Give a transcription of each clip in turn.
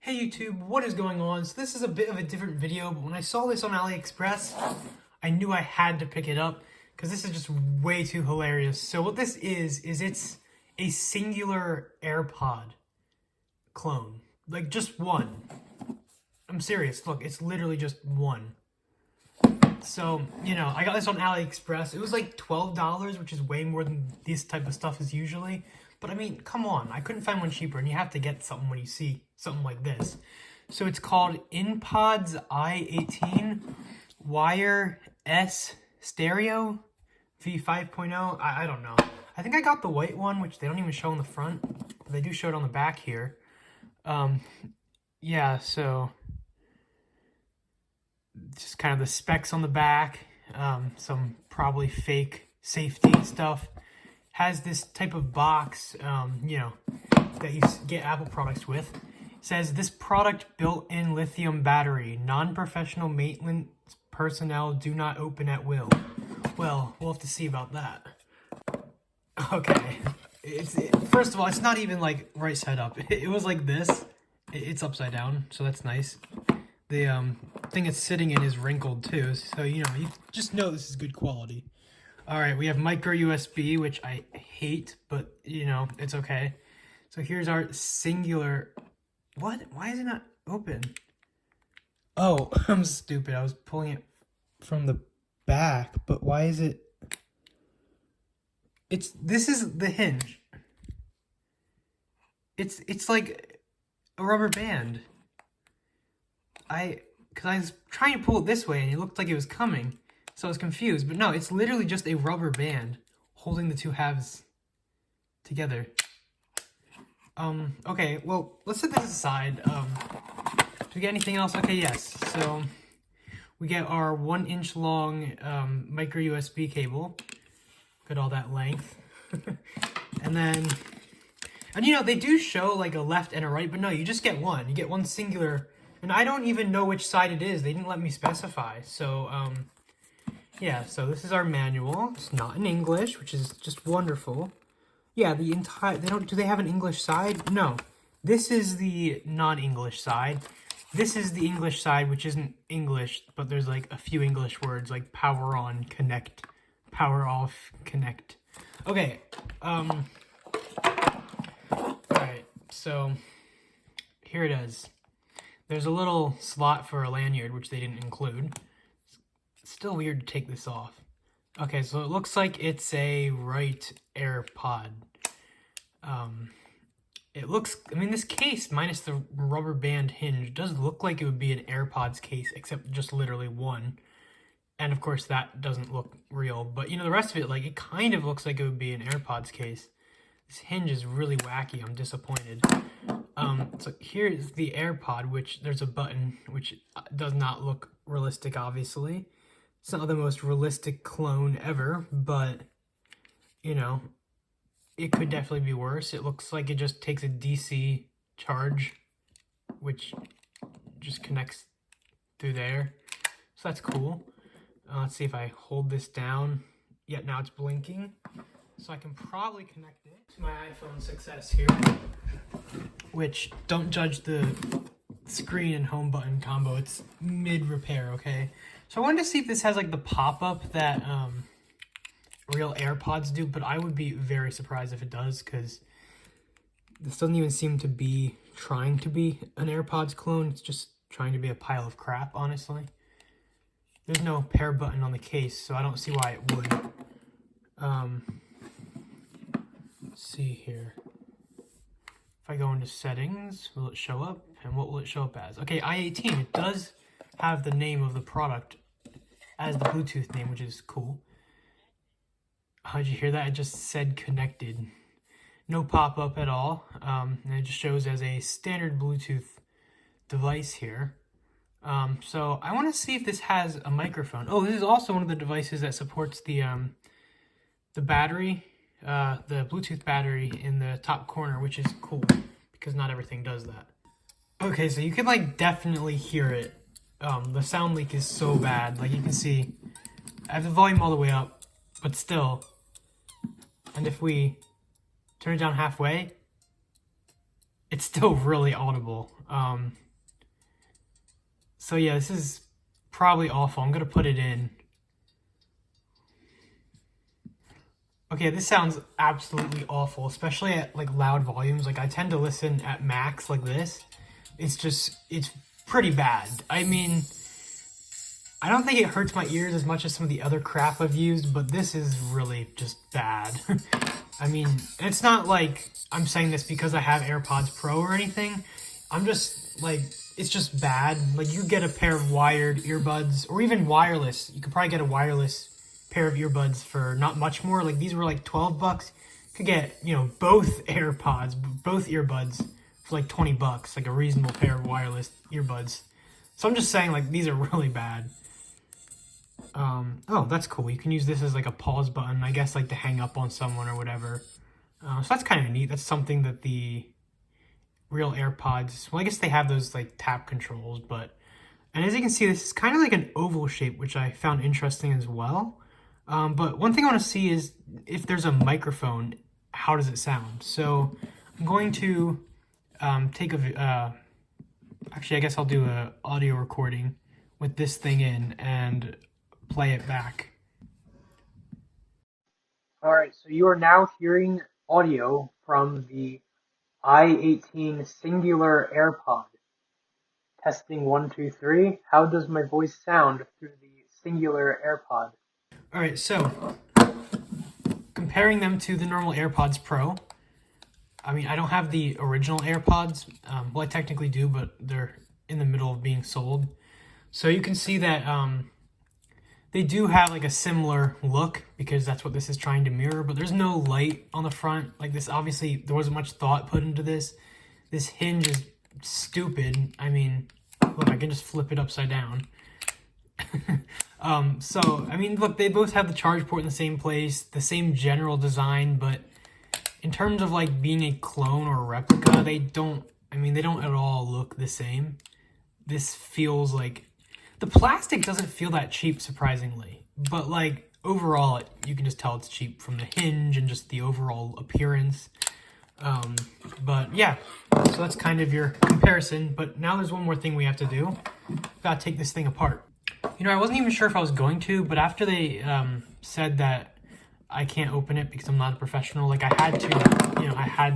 Hey YouTube, what is going on? So this is a bit of a different video, but when I saw this on Aliexpress, I knew I had to pick it up because this is just way too hilarious. So what this is it's a singular AirPod clone. Like just one. I'm serious, look, it's literally just one. So, I got this on AliExpress. It was like $12, which is way more than this type of stuff is usually. But I mean, come on, I couldn't find one cheaper, and you have to get something when you see something like this. So it's called InPods i18 Wire S Stereo V5.0. I don't know. I think I got the white one, which they don't even show on the front, but they do show it on the back here. Yeah, so just kind of the specs on the back, some probably fake safety stuff. Has this type of box, that you get Apple products with. It says, this product built-in lithium battery. Non-professional maintenance personnel do not open at will. Well, we'll have to see about that. Okay. First of all, it's not even like right side up. It was like this. It's upside down, so that's nice. The thing it's sitting in is wrinkled too, so you just know this is good quality. All right, we have micro USB, which I hate, but it's okay. So here's our singular. What? Why is it not open? Oh, I'm stupid. I was pulling it from the back, but why is it? This is the hinge. It's like a rubber band. Because I was trying to pull it this way and it looked like it was coming. So I was confused, but no, it's literally just a rubber band holding the two halves together. Okay, well, let's set this aside. Do we get anything else? Okay, yes. So we get our 1-inch long micro USB cable. Got all that length. And then, they do show like a left and a right, but no, you just get one. You get one singular, and I don't even know which side it is. They didn't let me specify. So, yeah, so this is our manual. It's not in English, which is just wonderful. Yeah, do they have an English side? No. This is the non-English side. This is the English side, which isn't English, but there's like a few English words like power on, connect, power off, connect. Okay, alright, so here it is. There's a little slot for a lanyard, which they didn't include. It's still weird to take this off. Okay, so it looks like it's a right AirPod. This case, minus the rubber band hinge, does look like it would be an AirPods case, except just literally one. And of course, that doesn't look real. But, the rest of it, it kind of looks like it would be an AirPods case. This hinge is really wacky. I'm disappointed. So here's the AirPod, which there's a button, which does not look realistic, obviously. It's not the most realistic clone ever, but, it could definitely be worse. It looks like it just takes a DC charge, which just connects through there. So that's cool. Let's see if I hold this down. Yeah, now it's blinking. So I can probably connect it to my iPhone 6S here, which don't judge the screen and home button combo. It's mid-repair, okay? So I wanted to see if this has like the pop-up that real AirPods do, but I would be very surprised if it does, because this doesn't even seem to be trying to be an AirPods clone. It's just trying to be a pile of crap, honestly. There's no pair button on the case, so I don't see why it would. Let's see here. If I go into settings, will it show up? And what will it show up as? Okay, i18, it does have the name of the product as the Bluetooth name, which is cool. Did you hear that? It just said connected. No pop-up at all. And it just shows as a standard Bluetooth device here. So I want to see if this has a microphone. Oh, this is also one of the devices that supports the battery, the Bluetooth battery in the top corner, which is cool because not everything does that. Okay, so you can definitely hear it. The sound leak is so bad. You can see, I have the volume all the way up, but still. And if we turn it down halfway, it's still really audible. So yeah, this is probably awful. I'm gonna put it in. Okay, this sounds absolutely awful, especially at like loud volumes. Like I tend to listen at max like this. It's pretty bad. I mean, I don't think it hurts my ears as much as some of the other crap I've used, but this is really just bad. I mean, it's not like I'm saying this because I have AirPods Pro or anything. I'm just like, it's just bad. Like you get a pair of wired earbuds or even wireless. You could probably get a wireless pair of earbuds for not much more. Like these were like 12 bucks. You could get, you know, both AirPods, both earbuds for like 20 bucks, like a reasonable pair of wireless earbuds. So I'm just saying like these are really bad. Oh, that's cool. You can use this as like a pause button, I guess, like to hang up on someone or whatever. So that's kind of neat. That's something that the real AirPods, well, I guess they have those like tap controls, but, and as you can see, this is kind of like an oval shape, which I found interesting as well. But one thing I want to see is if there's a microphone, how does it sound? So I'm going to take a, actually, I guess I'll do a audio recording with this thing in and play it back. All right, so you are now hearing audio from the i18 singular AirPod. Testing 1, 2, 3. How does my voice sound through the singular AirPod? All right, so comparing them to the normal AirPods Pro, I mean, I don't have the original AirPods. Well, I technically do, but they're in the middle of being sold. So you can see that they do have like a similar look because that's what this is trying to mirror, but there's no light on the front. Like this, obviously, there wasn't much thought put into this. This hinge is stupid. I mean, look, I can just flip it upside down. So, I mean, look, they both have the charge port in the same place, the same general design, but in terms of like being a clone or a replica, they don't at all look the same. This feels like, the plastic doesn't feel that cheap, surprisingly, but like overall, you can just tell it's cheap from the hinge and just the overall appearance. But yeah, so that's kind of your comparison. But now there's one more thing we have to do. We've got to take this thing apart. You know, I wasn't even sure if I was going to, but after they said that I can't open it because I'm not a professional, like I had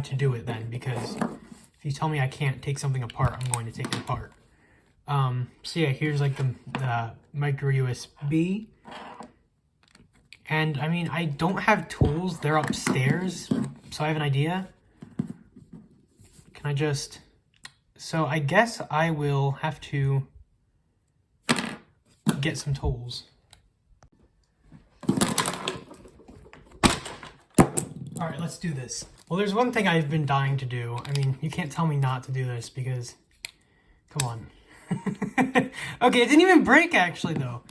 to do it then, because if you tell me I can't take something apart, I'm going to take it apart. So yeah, here's like the micro USB. And I mean, I don't have tools. They're upstairs. So I have an idea. Can I just... So I guess I will have to get some tools. All right, let's do this. Well, there's one thing I've been dying to do. I mean, you can't tell me not to do this because... Come on. Okay, it didn't even break actually though.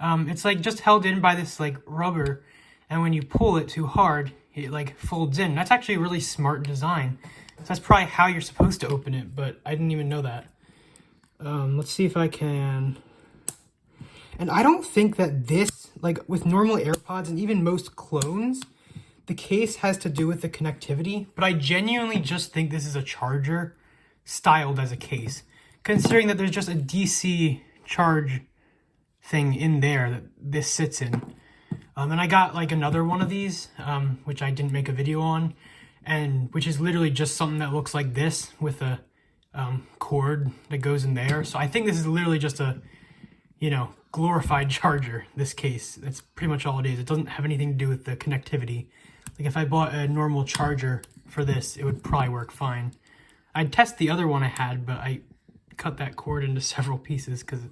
It's like just held in by this like rubber, and when you pull it too hard, it like folds in. That's actually a really smart design. So that's probably how you're supposed to open it, but I didn't even know that. Let's see if I can. And I don't think that this, like with normal AirPods and even most clones, the case has to do with the connectivity, but I genuinely just think this is a charger styled as a case, considering that there's just a DC charge thing in there that this sits in. And I got like another one of these, which I didn't make a video on, and which is literally just something that looks like this with a cord that goes in there. So I think this is literally just a, you know, glorified charger, this case. That's pretty much all it is. It doesn't have anything to do with the connectivity. Like if I bought a normal charger for this, it would probably work fine. I'd test the other one I had, but I cut that cord into several pieces because it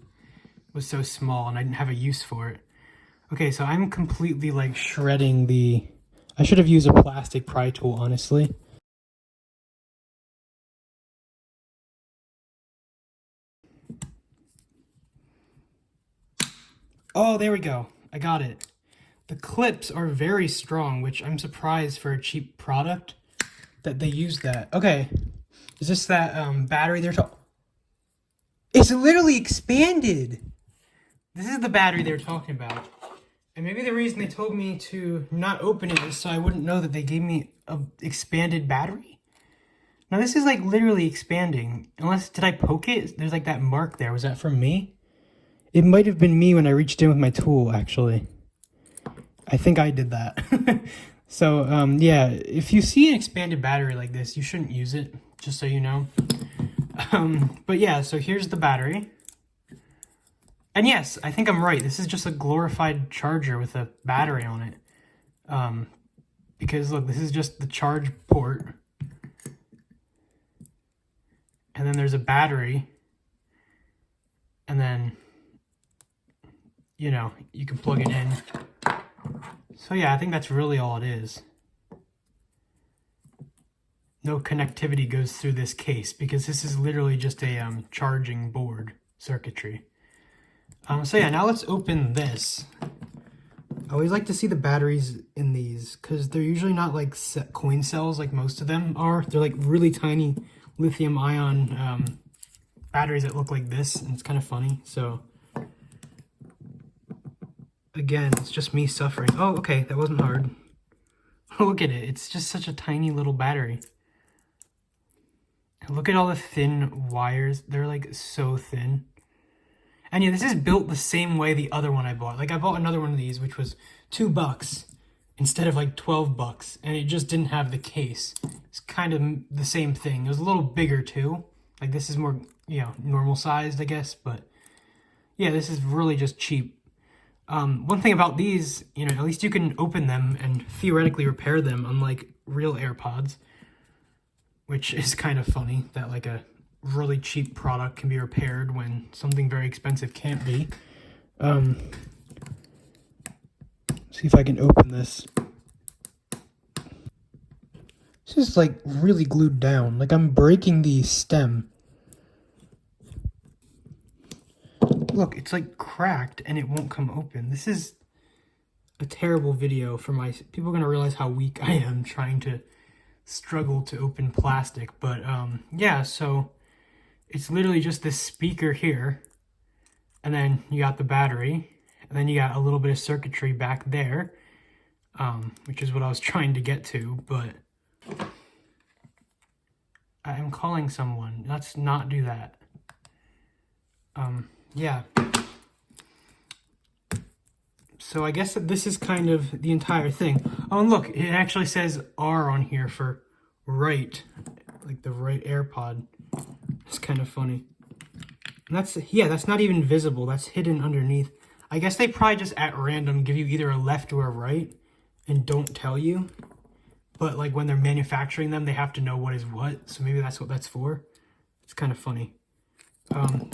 was so small and I didn't have a use for it. Okay, so I'm completely like shredding the... I should have used a plastic pry tool, honestly. Oh, there we go. I got it. The clips are very strong, which I'm surprised for a cheap product that they use that. Okay, is this that battery they're talking... It's literally expanded! This is the battery they're talking about. And maybe the reason they told me to not open it is so I wouldn't know that they gave me a expanded battery. Now this is like literally expanding. Unless, did I poke it? There's like that mark there. Was that from me? It might have been me when I reached in with my tool, actually. I think I did that. So, yeah, if you see an expanded battery like this, you shouldn't use it, just so you know. But yeah, so here's the battery. And yes, I think I'm right. This is just a glorified charger with a battery on it. Because look, this is just the charge port. And then there's a battery. And then, you know, you can plug it in. So yeah, I think that's really all it is. No connectivity goes through this case because this is literally just a charging board circuitry. So yeah, now let's open this. I always like to see the batteries in these because they're usually not like coin cells like most of them are. They're like really tiny lithium ion batteries that look like this, and it's kind of funny. So again, it's just me suffering. Oh, okay, that wasn't hard. Look at it. It's just such a tiny little battery. And look at all the thin wires. They're like so thin. And yeah, this is built the same way the other one I bought. Like I bought another one of these, which was $2 instead of like $12, and it just didn't have the case. It's kind of the same thing. It was a little bigger too. Like this is more, you know, normal sized, I guess. But yeah, this is really just cheap. One thing about these, you know, at least you can open them and theoretically repair them, unlike real AirPods, which is kind of funny that like a really cheap product can be repaired when something very expensive can't be. See if I can open this. This is like really glued down. Like I'm breaking the stem. Look, it's like cracked and it won't come open. This is a terrible video for my... People are going to realize how weak I am trying to struggle to open plastic. But yeah, so it's literally just this speaker here. And then you got the battery. And then you got a little bit of circuitry back there. Which is what I was trying to get to. But I am calling someone. Let's not do that. Yeah. So I guess that this is kind of the entire thing. Oh, and look, it actually says R on here for right, like the right AirPod. It's kind of funny. And that's, yeah, that's not even visible. That's hidden underneath. I guess they probably just at random give you either a left or a right and don't tell you. But like when they're manufacturing them, they have to know what is what. So maybe that's what that's for. It's kind of funny.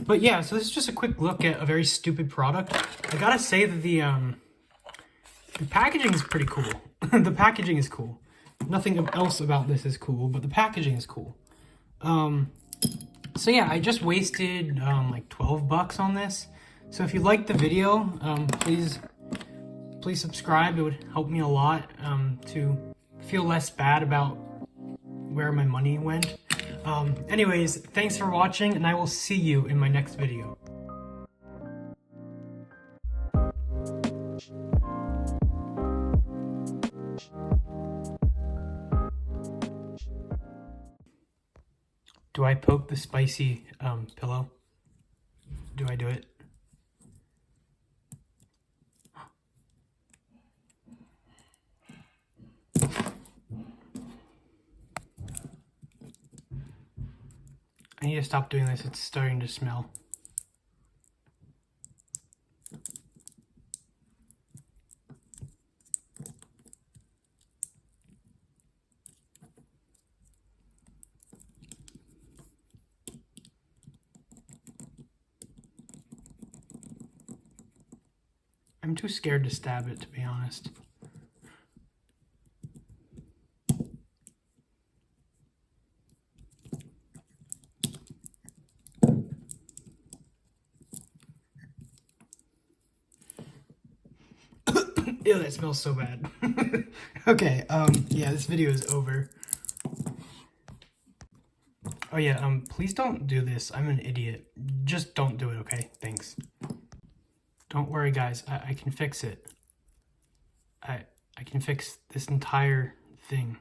But yeah, so this is just a quick look at a very stupid product. I gotta say that the packaging is pretty cool. The packaging is cool. Nothing else about this is cool, but the packaging is cool. So yeah, I just wasted like $12 on this. So if you liked the video, please subscribe. It would help me a lot to feel less bad about where my money went. Anyways, thanks for watching, and I will see you in my next video. Do I poke the spicy pillow? Do I do it? I need to stop doing this. It's starting to smell. I'm too scared to stab it, to be honest. Ew, that smells so bad. Okay, yeah, this video is over. Oh yeah, please don't do this. I'm an idiot. Just don't do it, okay? Thanks. Don't worry, guys. I can fix it. I can fix this entire thing.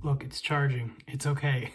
Look, it's charging. It's okay.